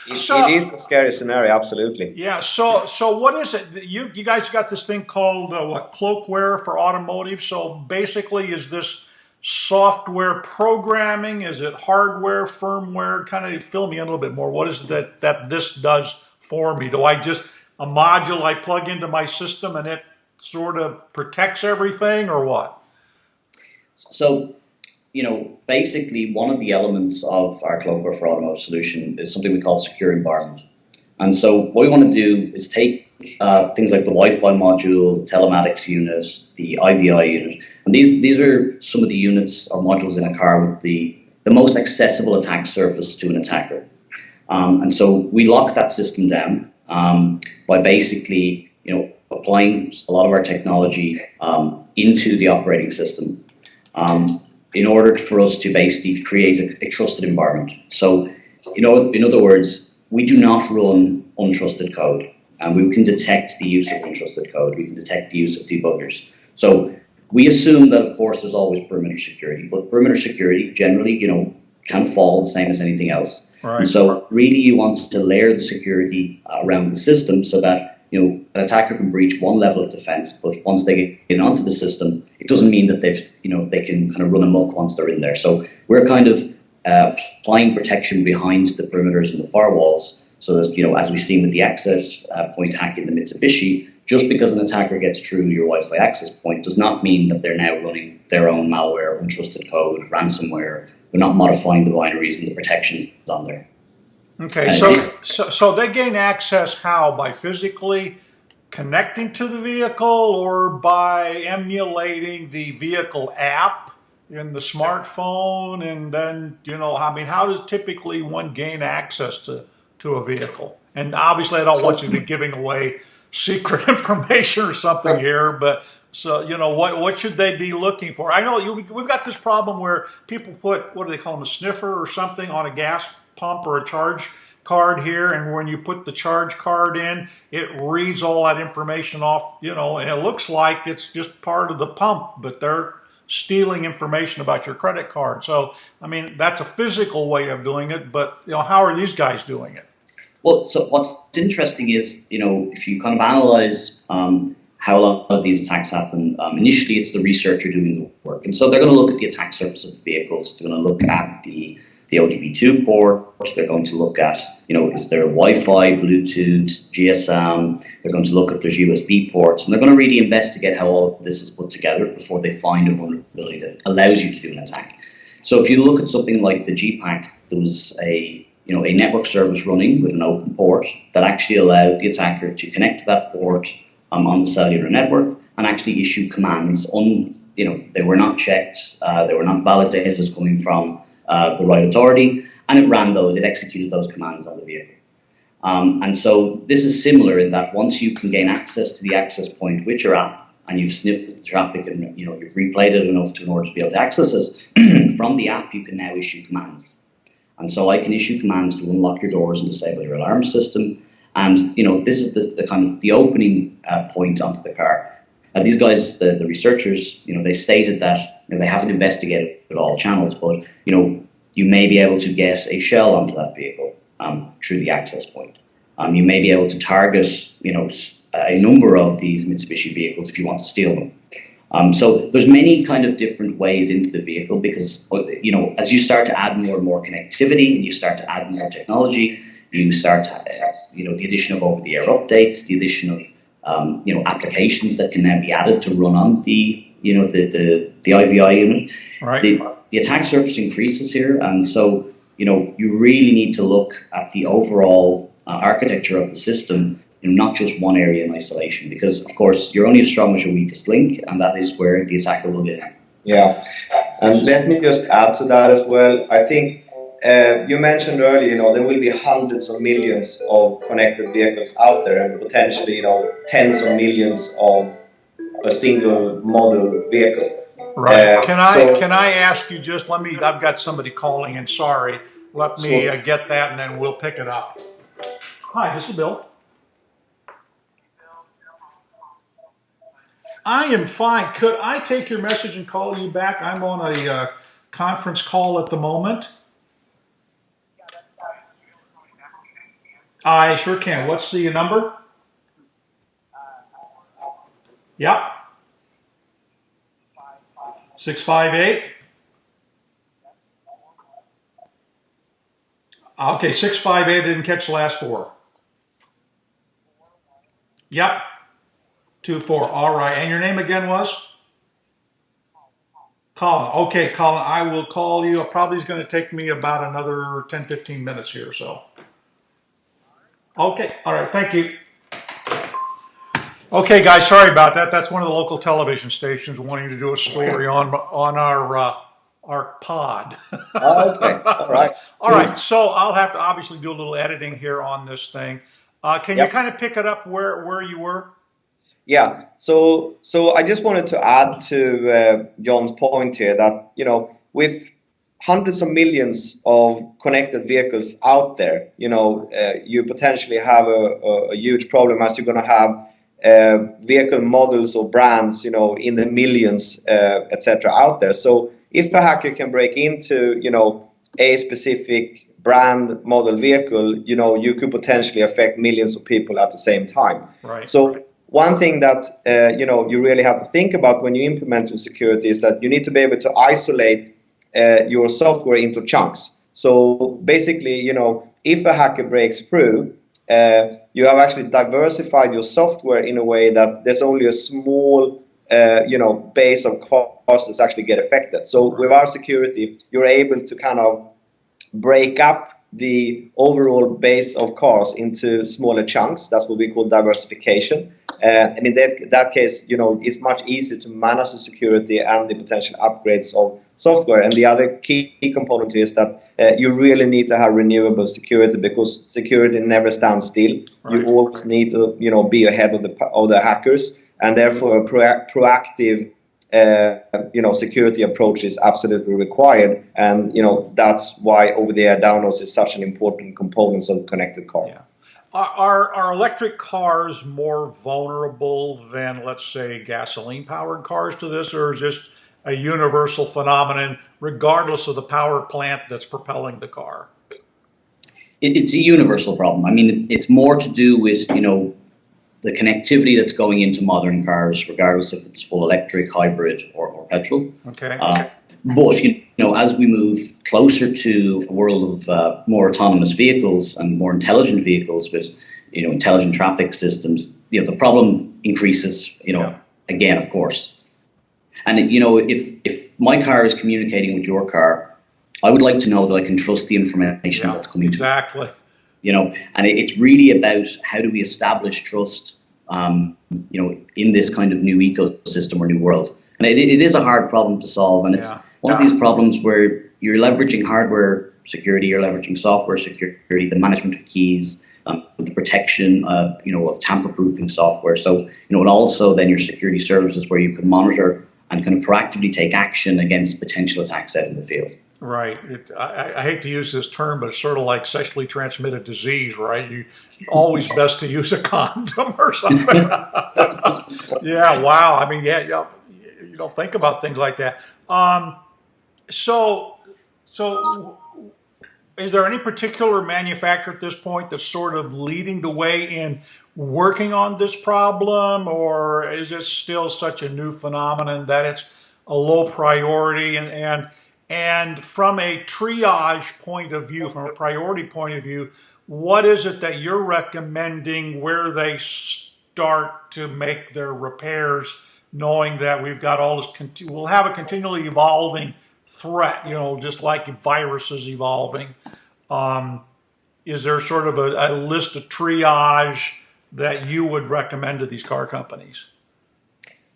It is a scary scenario, absolutely. Yeah. So what is it? You guys got this thing called what, cloakware for automotive? So basically, is this software programming? Is it hardware, firmware? Kind of fill me in a little bit more. What is it that this does for me? Do I just a module I plug into my system and it sort of protects everything, or what? So, basically one of the elements of our Cloakware for Automotive solution is something we call secure environment. And so what we want to do is take things like the Wi-Fi module, the telematics unit, the IVI unit, and these are some of the units or modules in a car with the most accessible attack surface to an attacker. And so we lock that system down by basically, applying a lot of our technology into the operating system in order for us to basically create a trusted environment. So, in other words, we do not run untrusted code, and we can detect the use of untrusted code. We can detect the use of debuggers. So we assume that, of course, there's always perimeter security, but perimeter security generally, can fall the same as anything else. Right. And so really you want to layer the security around the system so that an attacker can breach one level of defense, but once they get onto the system, it doesn't mean that they can kind of run amok once they're in there. So we're kind of applying protection behind the perimeters and the firewalls, so that as we've seen with the access point hack in the Mitsubishi, just because an attacker gets through your Wi-Fi access point does not mean that they're now running their own malware, untrusted code, ransomware. They're not modifying the binaries and the protections on there. Okay, so they gain access how? By physically connecting to the vehicle, or by emulating the vehicle app in the smartphone? And then, how does typically one gain access to a vehicle? And obviously I don't want you to be giving away secret information or something here, but so, what should they be looking for? I know we've got this problem where people put, what do they call them, a sniffer or something on a gas pump or a charge card here, and when you put the charge card in, it reads all that information off, and it looks like it's just part of the pump, but they're stealing information about your credit card. So, that's a physical way of doing it, but, how are these guys doing it? Well, so what's interesting is, if you kind of analyze how a lot of these attacks happen, initially it's the researcher doing the work. And so they're going to look at the attack surface of the vehicles. They're going to look at the ODP2 port. They're going to look at, is there Wi-Fi, Bluetooth, GSM. They're going to look at there's USB ports. And they're going to really investigate how all of this is put together before they find a vulnerability that allows you to do an attack. So if you look at something like the GPAC, there was a network service running with an open port that actually allowed the attacker to connect to that port on the cellular network and actually issue commands. They were not checked, they were not validated as coming from the right authority, and it ran those, it executed those commands on the vehicle. And so this is similar in that once you can gain access to the access point with your app, and you've sniffed the traffic and you've replayed it enough in order to be able to access it, from the app you can now issue commands. And so I can issue commands to unlock your doors and disable your alarm system. And this is the kind of the opening point onto the car. These guys, the researchers, they stated that they haven't investigated all channels, but you may be able to get a shell onto that vehicle through the access point. You may be able to target a number of these Mitsubishi vehicles if you want to steal them. So there's many kind of different ways into the vehicle because as you start to add more and more connectivity and you start to add more technology, you start to the addition of over-the-air updates, the addition of applications that can now be added to run on the IVI unit. Right. The attack surface increases here, and so you really need to look at the overall architecture of the system, not just one area in isolation, because of course you're only as strong as your weakest link, and that is where the attacker will get in. Yeah, and let me just add to that as well. I think you mentioned earlier, there will be hundreds of millions of connected vehicles out there, and potentially, tens of millions of a single model vehicle. Right. Can I ask you just, I've got somebody calling in, sorry. Let me get that and then we'll pick it up. Hi, this is Bill. I am fine. Could I take your message and call you back? I'm on a conference call at the moment. I sure can. What's the number? Yep. 658. Okay, 658. Didn't catch the last four. Yep. 24. All right. And your name again was? Colin. Okay, Colin, I will call you. It probably is going to take me about another 10, 15 minutes here. So. Okay. All right. Thank you. Okay, guys, sorry about that. That's one of the local television stations wanting to do a story on our pod. Okay, all right. All right, so I'll have to obviously do a little editing here on this thing. Can you kind of pick it up where you were? Yeah. So I just wanted to add to John's point here that, you know, with hundreds of millions of connected vehicles out there, you know, you potentially have a huge problem, as you're going to have vehicle models or brands, you know, in the millions, etc. out there. So if a hacker can break into, you know, a specific brand model vehicle, you know, you could potentially affect millions of people at the same time. Right. So one thing that, you know, you really have to think about when you implement your security is that you need to be able to isolate your software into chunks. So basically, you know, if a hacker breaks through, you have actually diversified your software in a way that there's only a small, you know, base of cars that actually get affected. So with our security, you're able to kind of break up the overall base of cars into smaller chunks. That's what we call diversification. And in that case, you know, it's much easier to manage the security and the potential upgrades of software. And the other key component is that you really need to have renewable security, because security never stands still. Right. You always need to, you know, be ahead of the hackers, and therefore a proactive you know, security approach is absolutely required. And, you know, that's why over-the-air downloads is such an important component of connected car. Yeah. Are electric cars more vulnerable than, let's say, gasoline-powered cars to this, or is just a universal phenomenon regardless of the power plant that's propelling the car? It's a universal problem. I mean, it's more to do with, you know, the connectivity that's going into modern cars, regardless if it's full electric, hybrid, or petrol. Okay. But, you know, as we move closer to a world of more autonomous vehicles and more intelligent vehicles with, you know, intelligent traffic systems, you know, the problem increases, you know, again, of course. And, you know, if my car is communicating with your car, I would like to know that I can trust the information that's coming to me. Exactly. You know, and it's really about how do we establish trust, you know, in this kind of new ecosystem or new world. And it is a hard problem to solve. And it's one of these problems where you're leveraging hardware security, you're leveraging software security, the management of keys, the protection, you know, of tamper-proofing software. So, you know, and also then your security services where you can monitor and kind of proactively take action against potential attacks out in the field. Right. I hate to use this term, but it's sort of like sexually transmitted disease, right? You always best to use a condom or something. Yeah. Wow. I mean, you don't think about things like that. So is there any particular manufacturer at this point that's sort of leading the way in working on this problem, or is this still such a new phenomenon that it's a low priority? And from a triage point of view, from a priority point of view, what is it that you're recommending where they start to make their repairs, knowing that we've got all this, we'll have a continually evolving threat, you know, just like viruses evolving. Is there sort of a list of triage that you would recommend to these car companies?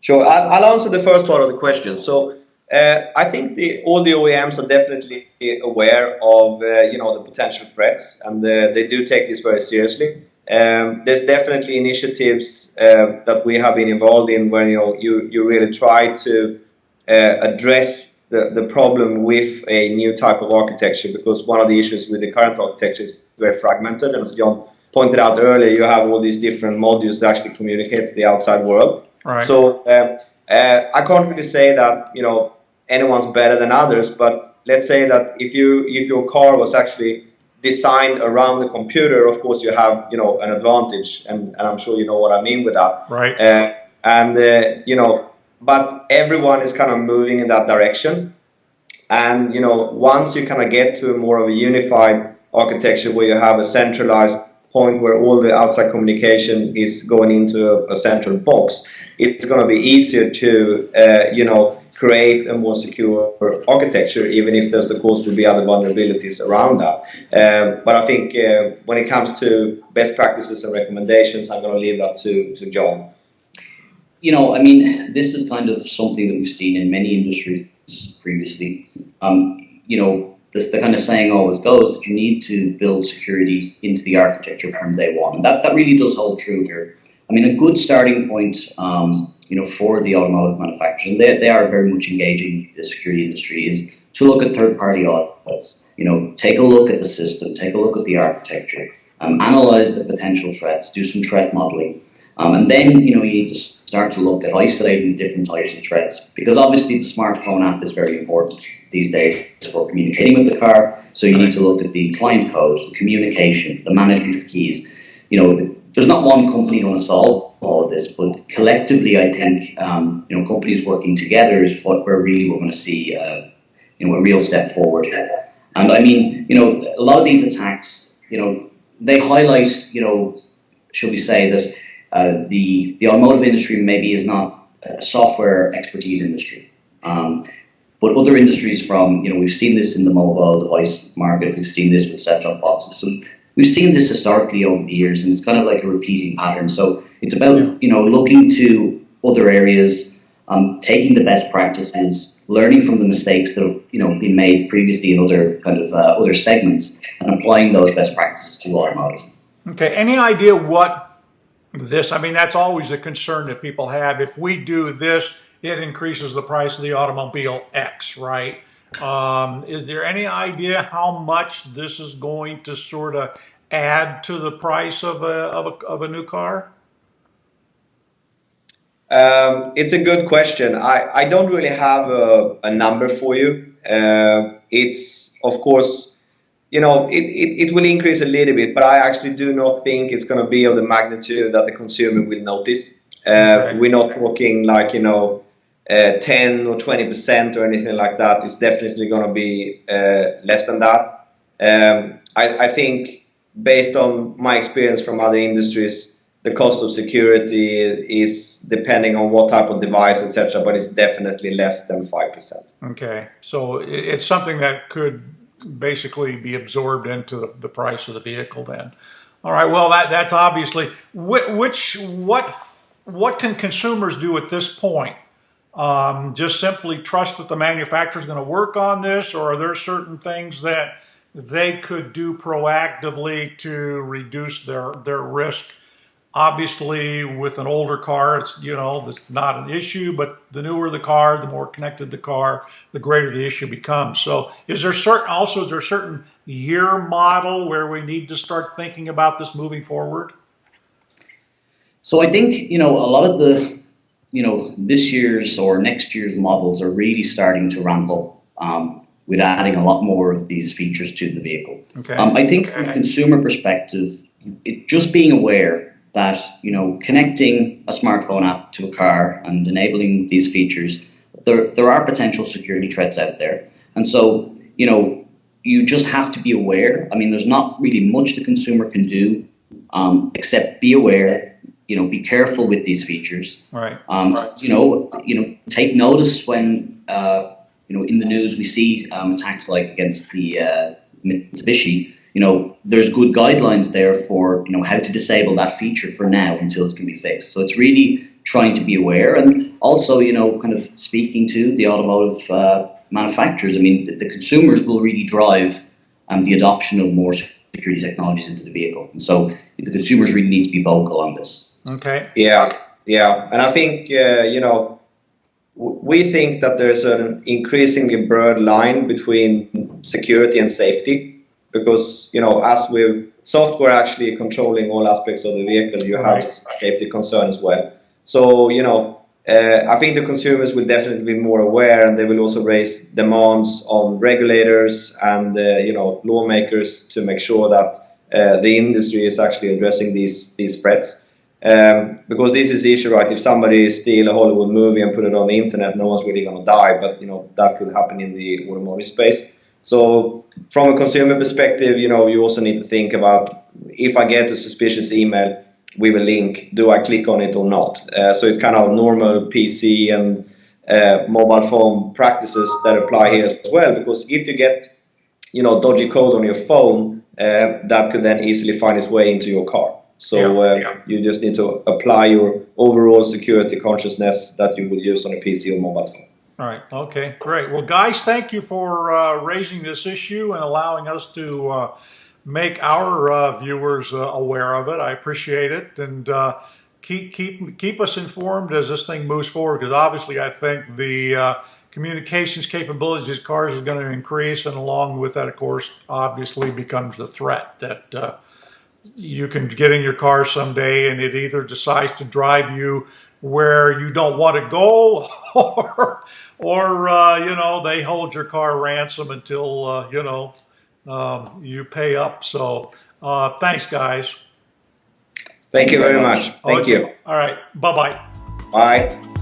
Sure, I'll answer the first part of the question. So I think all the OEMs are definitely aware of you know, the potential threats, and they do take this very seriously. There's definitely initiatives that we have been involved in where, you know, you really try to address the problem with a new type of architecture, because one of the issues with the current architecture is very fragmented, and as John pointed out earlier, you have all these different modules that actually communicate to the outside world. Right. So I can't really say that, you know, anyone's better than others, but let's say that if your car was actually designed around the computer, of course you have, you know, an advantage, and I'm sure you know what I mean with that. Right. You know, but everyone is kind of moving in that direction. And, you know, once you kind of get to a more of a unified architecture where you have a centralized point where all the outside communication is going into a central box, it's going to be easier to, you know, create a more secure architecture, even if there's, of course, will be other vulnerabilities around that. But I think when it comes to best practices and recommendations, I'm going to leave that to John. You know, I mean, this is kind of something that we've seen in many industries previously. You know, the kind of saying always goes that you need to build security into the architecture from day one. And that really does hold true here. I mean, a good starting point, you know, for the automotive manufacturers, and they are very much engaging the security industry, is to look at third-party audits. You know, take a look at the system, take a look at the architecture, analyze the potential threats, do some threat modeling. And then, you know, you need to start to look at isolating the different types of threats, because obviously the smartphone app is very important these days for communicating with the car. So you need to look at the client code, the communication, the management of keys. You know, there's not one company going to solve all of this, but collectively, I think, you know, companies working together is where really we're going to see, you know, a real step forward. And I mean, you know, a lot of these attacks, you know, they highlight, you know, should we say that the automotive industry maybe is not a software expertise industry, but other industries from, you know, we've seen this in the mobile device market, we've seen this with set-top boxes, so we've seen this historically over the years, and it's kind of like a repeating pattern. So it's about, you know, looking to other areas, taking the best practices, learning from the mistakes that have, you know, been made previously in other kind of other segments, and applying those best practices to automotive. Okay. Any idea what this? I mean, that's always a concern that people have. If we do this, it increases the price of the automobile X, right? Is there any idea how much this is going to sort of add to the price of a new car? It's a good question. I don't really have a number for you. It's, of course, you know, it will increase a little bit, but I actually do not think it's going to be of the magnitude that the consumer will notice. Okay. We're not talking like, you know, 10 or 20% or anything like that. It's definitely going to be less than that. I think, based on my experience from other industries, the cost of security is depending on what type of device, etc., but it's definitely less than 5%. Okay, so it's something that could basically be absorbed into the price of the vehicle then. All right, well, that's obviously, what can consumers do at this point? Just simply trust that the manufacturer is going to work on this, or are there certain things that they could do proactively to reduce their risk? Obviously, with an older car, it's, you know, it's not an issue, but the newer the car, the more connected the car, the greater the issue becomes. So is there a certain year model where we need to start thinking about this moving forward? So I think, you know, a lot of the, you know, this year's or next year's models are really starting to ramp up with adding a lot more of these features to the vehicle. Okay. I think from a consumer perspective, just being aware that, you know, connecting a smartphone app to a car and enabling these features, there are potential security threats out there. And so, you know, you just have to be aware. I mean, there's not really much the consumer can do except be aware, you know, be careful with these features. Right. You know, take notice when, you know, in the news we see attacks like against the Mitsubishi. You know, there's good guidelines there for, you know, how to disable that feature for now until it can be fixed. So it's really trying to be aware, and also, you know, kind of speaking to the automotive manufacturers. I mean, the consumers will really drive the adoption of more security technologies into the vehicle. And so the consumers really need to be vocal on this. Okay. Yeah. And I think, you know, we think that there's an increasingly blurred line between security and safety. Because, you know, as with software actually controlling all aspects of the vehicle, you have safety concern as well. So, you know, I think the consumers will definitely be more aware, and they will also raise demands on regulators and lawmakers to make sure that the industry is actually addressing these threats. Because this is the issue, right? If somebody steal a Hollywood movie and put it on the internet, no one's really going to die, but that could happen in the automotive space. So from a consumer perspective, you also need to think about, if I get a suspicious email with a link, do I click on it or not? So it's kind of normal PC and mobile phone practices that apply here as well, because if you get dodgy code on your phone, that could then easily find its way into your car. So you just need to apply your overall security consciousness that you would use on a PC or mobile phone. All right. Okay, great. Well, guys, thank you for raising this issue and allowing us to make our viewers aware of it. I appreciate it, and keep us informed as this thing moves forward, because obviously I think the communications capabilities of these cars are going to increase, and along with that, of course, obviously becomes the threat that you can get in your car someday and it either decides to drive you where you don't want to go, or they hold your car ransom until you pay up. So thanks, guys. Thank you very much. Thank you. All right. Bye-bye. Bye.